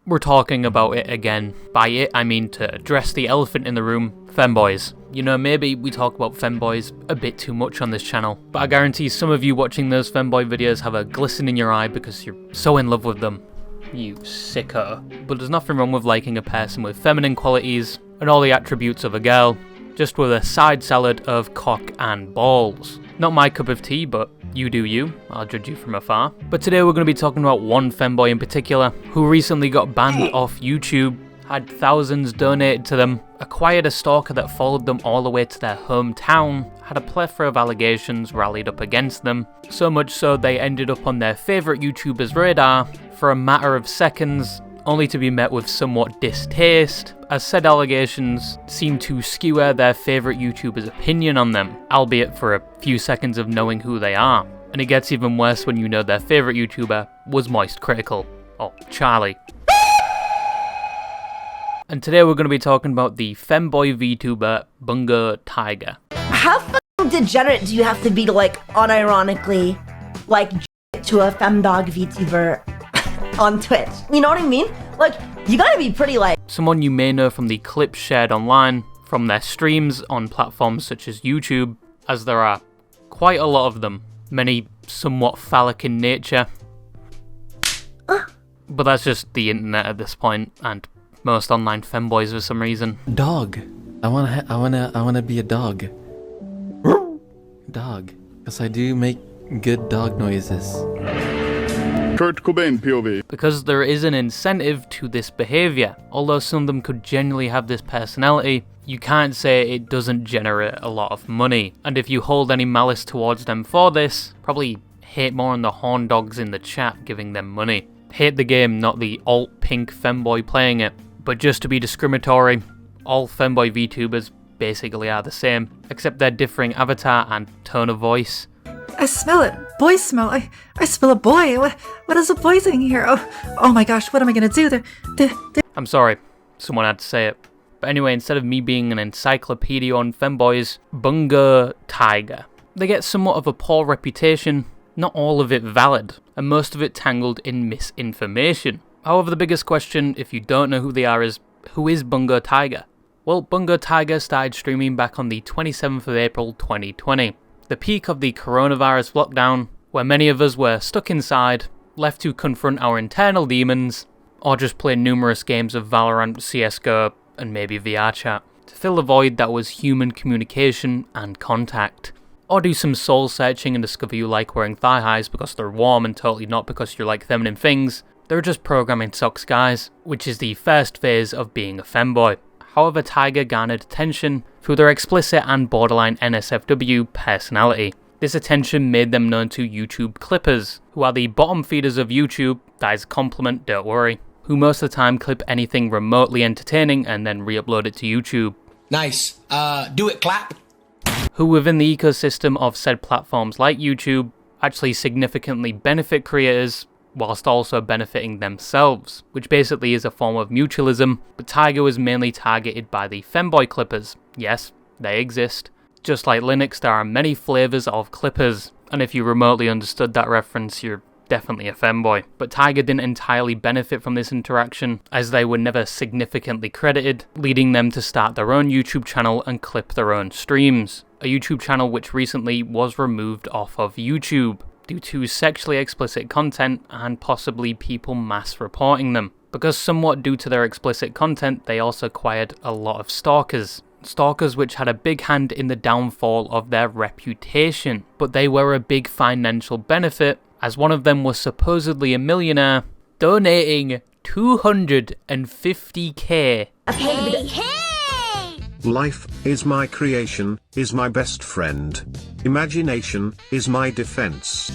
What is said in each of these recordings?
we're talking about it again. By it, I mean to address the elephant in the room, femboys. You know, maybe we talk about femboys a bit too much on this channel, but I guarantee some of you watching those femboy videos have a glisten in your eye because you're so in love with them. You sicko. But there's nothing wrong with liking a person with feminine qualities and all the attributes of a girl, just with a side salad of cock and balls. Not my cup of tea, but you do you. I'll judge you from afar. But today we're going to be talking about one femboy in particular, who recently got banned off YouTube, had thousands donated to them, acquired a stalker that followed them all the way to their hometown, had a plethora of allegations rallied up against them, so much so they ended up on their favourite YouTuber's radar for a matter of seconds, only to be met with somewhat distaste, as said allegations seem to skewer their favourite YouTuber's opinion on them, albeit for a few seconds of knowing who they are. And it gets even worse when you know their favourite YouTuber was Moist Critical, or Charlie. And today we're going to be talking about the femboy VTuber Bungo Tiger. How fucking degenerate do you have to be to, like, unironically, like, to a femdog VTuber on Twitch? You know what I mean? Like, you gotta be pretty, like... Someone you may know from the clips shared online, from their streams on platforms such as YouTube, as there are quite a lot of them, many somewhat phallic in nature. But that's just the internet at this point, and most online femboys for some reason. Dog. I wanna be a dog. Dog. Because I do make good dog noises. Kurt Cobain POV. Because there is an incentive to this behaviour. Although some of them could genuinely have this personality, you can't say it doesn't generate a lot of money. And if you hold any malice towards them for this, probably hate more on the horn dogs in the chat giving them money. Hate the game, not the alt-pink femboy playing it. But just to be discriminatory, all femboy VTubers basically are the same, except their differing avatar and tone of voice. I smell it. Boy smell. I smell a boy. What is a boy thing here? Oh my gosh, what am I gonna do? I'm sorry, someone had to say it. But anyway, instead of me being an encyclopedia on femboys, Bungo Tiger. They get somewhat of a poor reputation, not all of it valid, and most of it tangled in misinformation. However, the biggest question, if you don't know who they are, is who is Bungo Tiger? Well, Bungo Tiger started streaming back on the 27th of April 2020. The peak of the coronavirus lockdown, where many of us were stuck inside, left to confront our internal demons, or just play numerous games of Valorant, CSGO, and maybe VR chat, to fill the void that was human communication and contact. Or do some soul searching and discover you like wearing thigh highs because they're warm and totally not because you like feminine things. They're just programming socks, guys, which is the first phase of being a femboy. However, Tiger garnered attention through their explicit and borderline NSFW personality. This attention made them known to YouTube clippers, who are the bottom feeders of YouTube, that is a compliment, don't worry, who most of the time clip anything remotely entertaining and then re-upload it to YouTube. Nice. Do it, clap. Who within the ecosystem of said platforms like YouTube actually significantly benefit creators whilst also benefiting themselves, which basically is a form of mutualism, but Tiger was mainly targeted by the femboy clippers. Yes, they exist. Just like Linux, there are many flavours of clippers, and if you remotely understood that reference, you're definitely a femboy. But Tiger didn't entirely benefit from this interaction, as they were never significantly credited, leading them to start their own YouTube channel and clip their own streams. A YouTube channel which recently was removed off of YouTube due to sexually explicit content and possibly people mass reporting them. Because somewhat due to their explicit content, they also acquired a lot of stalkers. Stalkers which had a big hand in the downfall of their reputation, but they were a big financial benefit, as one of them was supposedly a millionaire, donating 250k. Life is my creation, is my best friend. Imagination is my defense.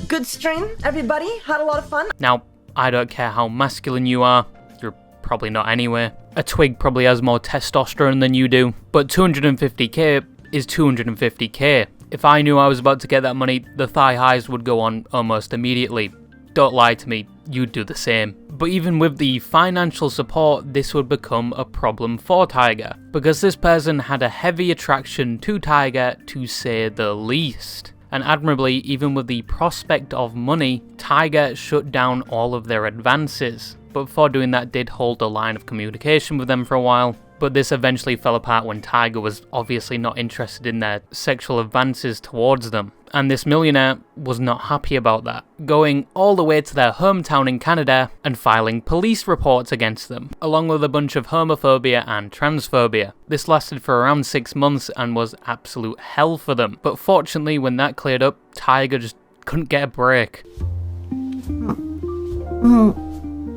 Good stream, everybody. Had a lot of fun. Now, I don't care how masculine you are, you're probably not anyway. A twig probably has more testosterone than you do, but 250k is 250k. If I knew I was about to get that money, the thigh highs would go on almost immediately. Don't lie to me, you'd do the same. But even with the financial support, this would become a problem for Tiger, because this person had a heavy attraction to Tiger, to say the least. And admirably, even with the prospect of money, Tiger shut down all of their advances. But before doing that, did hold a line of communication with them for a while. But this eventually fell apart when Tiger was obviously not interested in their sexual advances towards them. And this millionaire was not happy about that, going all the way to their hometown in Canada and filing police reports against them, along with a bunch of homophobia and transphobia. This lasted for around 6 months and was absolute hell for them. But fortunately, when that cleared up, Tiger just couldn't get a break.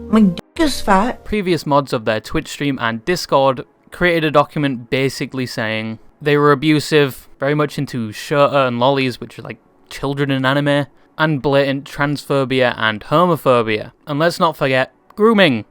My dick is fat. Previous mods of their Twitch stream and Discord created a document basically saying they were abusive, very much into shota and lollies, which are like children in anime, and blatant transphobia and homophobia. And let's not forget, grooming.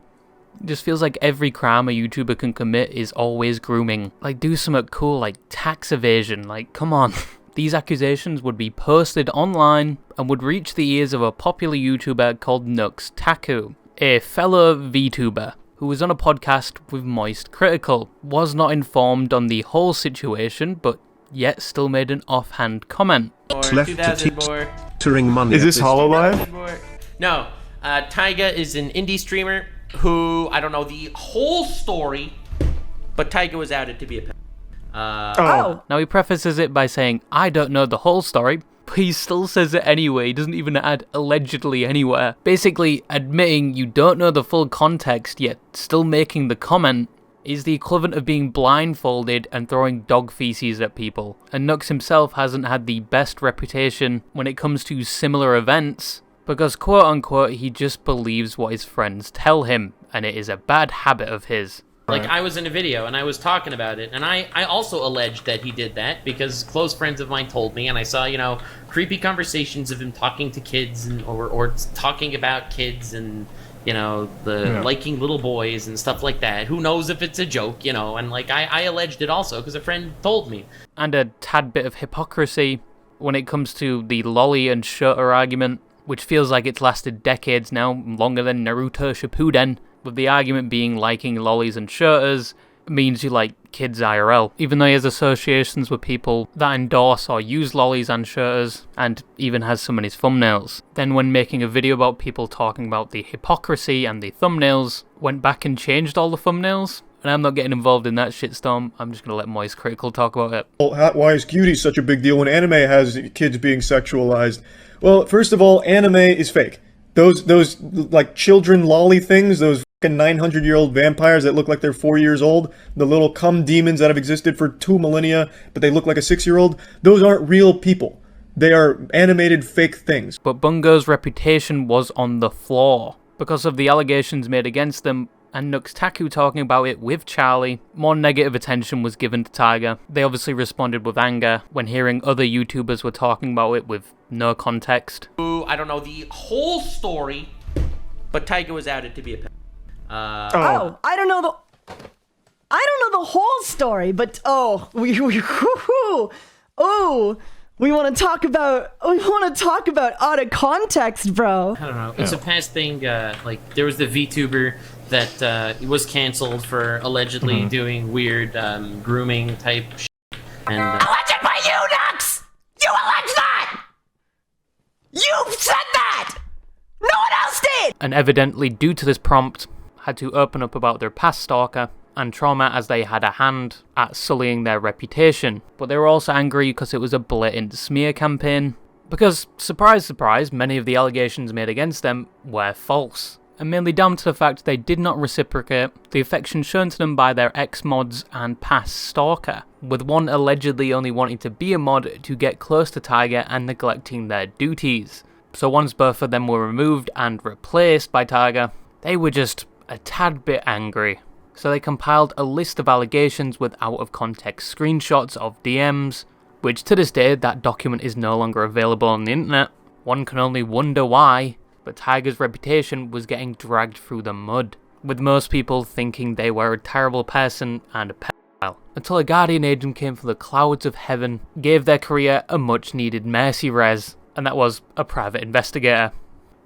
It just feels like every crime a YouTuber can commit is always grooming. Like, do something cool, like tax evasion, like, come on. These accusations would be posted online and would reach the ears of a popular YouTuber called Nux Taku, a fellow Vtuber who was on a podcast with Moist Critical, was not informed on the whole situation, but yet still made an offhand comment. Left to teetering money. Is this HoloLive? No, Taiga is an indie streamer who, I don't know the whole story, but Taiga was outed to be a Oh. Now he prefaces it by saying, I don't know the whole story, but he still says it anyway. He doesn't even add allegedly anywhere. Basically, admitting you don't know the full context yet still making the comment is the equivalent of being blindfolded and throwing dog feces at people. And Nux himself hasn't had the best reputation when it comes to similar events, because quote unquote he just believes what his friends tell him, and it is a bad habit of his. Like, I was in a video and I was talking about it, and I also alleged that he did that because close friends of mine told me, and I saw, you know, creepy conversations of him talking to kids and or talking about kids and, you know, liking little boys and stuff like that. Who knows if it's a joke, you know, and like I alleged it also because a friend told me. And a tad bit of hypocrisy when it comes to the lolly and shota argument, which feels like it's lasted decades now, longer than Naruto Shippuden. With the argument being liking lollies and shotas means you like kids IRL, even though he has associations with people that endorse or use lollies and shotas, and even has some in his thumbnails. Then when making a video about people talking about the hypocrisy and the thumbnails, went back and changed all the thumbnails, and I'm not getting involved in that shitstorm. I'm just gonna let Moist Critical talk about it. Well, why is cutie such a big deal when anime has kids being sexualized? Well, first of all, anime is fake. Those like children lolly things, those 900-year-old vampires that look like they're 4 years old, the little cum demons that have existed for 2 millennia, but they look like a 6-year-old, those aren't real people. They are animated fake things. But Bungo's reputation was on the floor because of the allegations made against them, and Nux Taku talking about it with Charlie. More negative attention was given to Tiger. They obviously responded with anger when hearing other YouTubers were talking about it with no context. I don't know the whole story, but Taiga was outed to be a I don't know the whole story, but we want to talk about out of context, bro. I don't know. It's a past thing. Like there was the VTuber that was canceled for allegedly doing weird grooming type shit. And Alleged by you, Nux! You alleged that! You said that! No one else did! And evidently, due to this prompt, had to open up about their past stalker and trauma as they had a hand at sullying their reputation. But they were also angry because it was a blatant smear campaign. Because, surprise, surprise, many of the allegations made against them were false. And mainly down to the fact they did not reciprocate the affection shown to them by their ex-mods and past stalker, with one allegedly only wanting to be a mod to get close to Tiger and neglecting their duties. So once both of them were removed and replaced by Tiger, they were just a tad bit angry. So they compiled a list of allegations with out-of-context screenshots of DMs, which to this day that document is no longer available on the internet. One can only wonder why, but Tiger's reputation was getting dragged through the mud, with most people thinking they were a terrible person and a pedophile, until a guardian agent came from the clouds of heaven, gave their career a much needed mercy res, and that was a private investigator.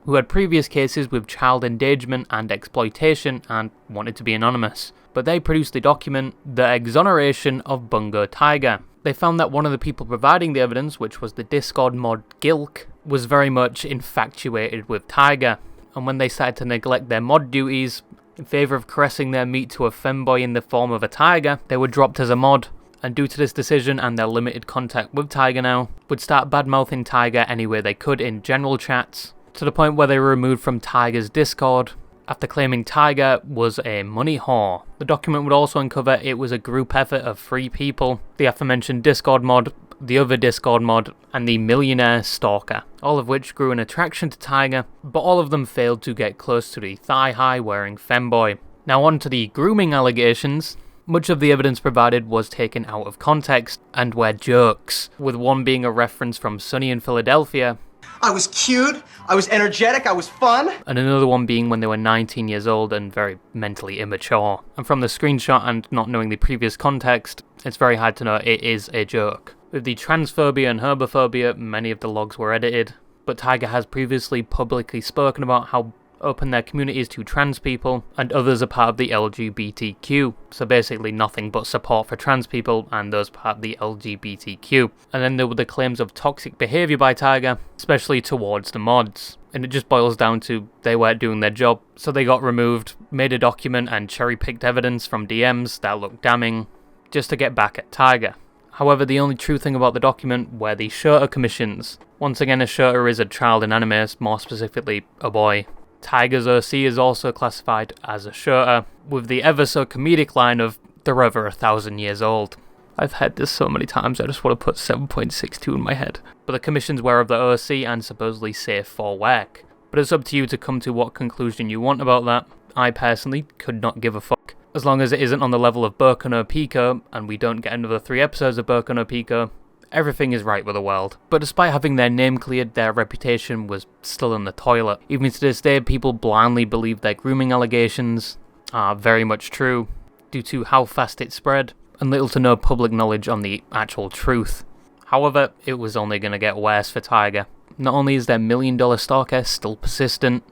who had previous cases with child endangerment and exploitation and wanted to be anonymous. But they produced the document, The Exoneration of Bungo Tiger. They found that one of the people providing the evidence, which was the Discord mod Gilk, was very much infatuated with Tiger. And when they started to neglect their mod duties in favour of caressing their meat to a femboy in the form of a tiger, they were dropped as a mod. And due to this decision and their limited contact with Tiger now, would start badmouthing Tiger any way they could in general chats, to the point where they were removed from Tiger's Discord after claiming Tiger was a money whore. The document would also uncover it was a group effort of 3 people, the aforementioned Discord mod, the other Discord mod, and the millionaire stalker, all of which grew an attraction to Tiger, but all of them failed to get close to the thigh-high wearing femboy. Now on to the grooming allegations. Much of the evidence provided was taken out of context and were jokes, with one being a reference from Sunny in Philadelphia, I was cute, I was energetic, I was fun. And another one being when they were 19 years old and very mentally immature. And from the screenshot and not knowing the previous context, it's very hard to know it is a joke. With the transphobia and herbophobia, many of the logs were edited, but Tiger has previously publicly spoken about how open their community is to trans people, and others are part of the LGBTQ. So basically nothing but support for trans people and those part of the LGBTQ. And then there were the claims of toxic behaviour by Tiger, especially towards the mods. And it just boils down to they weren't doing their job, so they got removed, made a document and cherry-picked evidence from DMs that looked damning, just to get back at Tiger. However, the only true thing about the document were the shooter commissions. Once again, a shooter is a child in anime, more specifically a boy. Tiger's OC is also classified as a shooter, with the ever so comedic line of, they're over 1,000 years old. I've heard this so many times, I just want to put 7.62 in my head. But the commissions were of the OC and supposedly safe for work. But it's up to you to come to what conclusion you want about that. I personally could not give a fuck. As long as it isn't on the level of Boku no Pico, and we don't get another 3 episodes of Boku no Pico, everything is right with the world. But despite having their name cleared, their reputation was still in the toilet. Even to this day, people blindly believe their grooming allegations are very much true, due to how fast it spread, and little to no public knowledge on the actual truth. However, it was only going to get worse for Tiger. Not only is their $1 million stalker still persistent,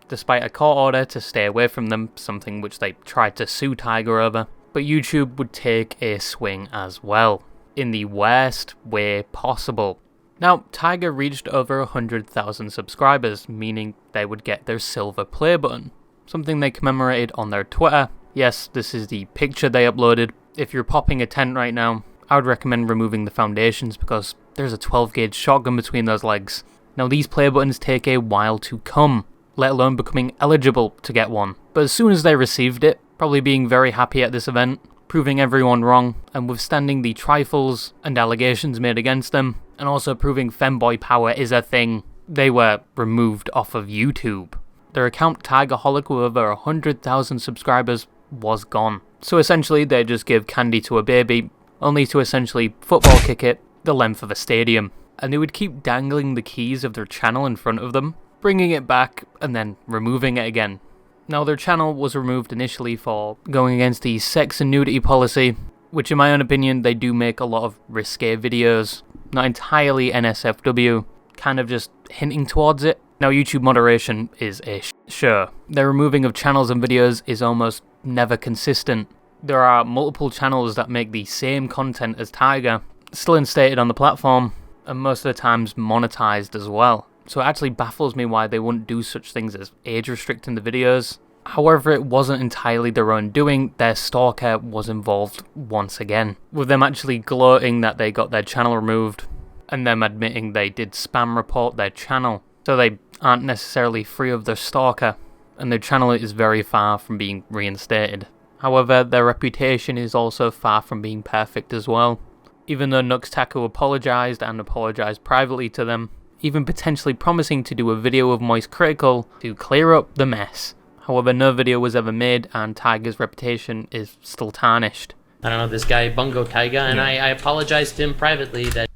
despite a court order to stay away from them, something which they tried to sue Tiger over, but YouTube would take a swing as well, in the worst way possible. Now, Tiger reached over 100,000 subscribers, meaning they would get their silver play button, something they commemorated on their Twitter. Yes, this is the picture they uploaded. If you're popping a tent right now, I would recommend removing the foundations because there's a 12 gauge shotgun between those legs. Now, these play buttons take a while to come, let alone becoming eligible to get one. But as soon as they received it, probably being very happy at this event, proving everyone wrong, and withstanding the trifles and allegations made against them, and also proving femboy power is a thing, they were removed off of YouTube. Their account Tigerholic with over 100,000 subscribers was gone. So essentially they just give candy to a baby, only to essentially football kick it the length of a stadium. And they would keep dangling the keys of their channel in front of them, bringing it back and then removing it again. Now, their channel was removed initially for going against the sex and nudity policy, which in my own opinion, they do make a lot of risque videos, not entirely NSFW, kind of just hinting towards it. Now, YouTube moderation is a sure. Their removing of channels and videos is almost never consistent. There are multiple channels that make the same content as Tiger, still instated on the platform, and most of the times monetized as well. So it actually baffles me why they wouldn't do such things as age restricting the videos. However, it wasn't entirely their own doing, their stalker was involved once again, with them actually gloating that they got their channel removed, and them admitting they did spam report their channel. So they aren't necessarily free of their stalker, and their channel is very far from being reinstated. However, their reputation is also far from being perfect as well. Even though Nuxtaku apologised and apologised privately to them, even potentially promising to do a video of Moist Critical to clear up the mess. However, no video was ever made and Tiger's reputation is still tarnished. I don't know, this guy Bungo Tiger, and I apologized to him privately that...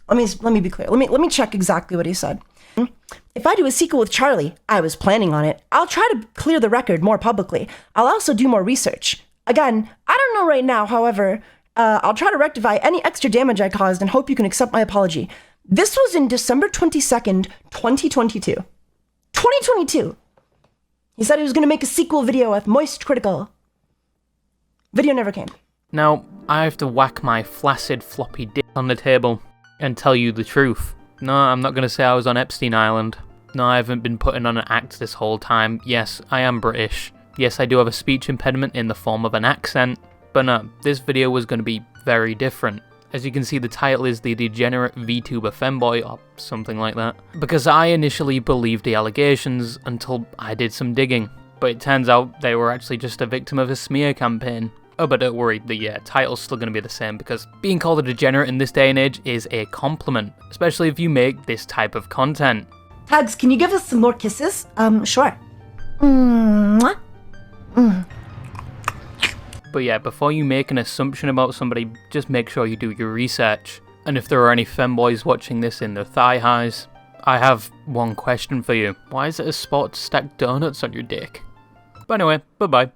Let me be clear. Let me check exactly what he said. If I do a sequel with Charlie, I was planning on it, I'll try to clear the record more publicly. I'll also do more research. Again, I don't know right now, however, I'll try to rectify any extra damage I caused and hope you can accept my apology. This was in December 22nd, 2022. 2022. He said he was going to make a sequel video with Moist Critical. Video never came. Now, I have to whack my flaccid floppy dick on the table and tell you the truth. No, I'm not going to say I was on Epstein Island. No, I haven't been putting on an act this whole time. Yes, I am British. Yes, I do have a speech impediment in the form of an accent. But no, this video was going to be very different. As you can see, the title is the Degenerate Vtuber Femboy, or something like that. Because I initially believed the allegations until I did some digging. But it turns out they were actually just a victim of a smear campaign. Oh, but don't worry, the title's still going to be the same, because being called a degenerate in this day and age is a compliment, especially if you make this type of content. Tags, can you give us some more kisses? Sure. Mwah. But yeah, before you make an assumption about somebody, just make sure you do your research. And if there are any femboys watching this in their thigh highs, I have one question for you. Why is it a spot to stack donuts on your dick? But anyway, bye-bye.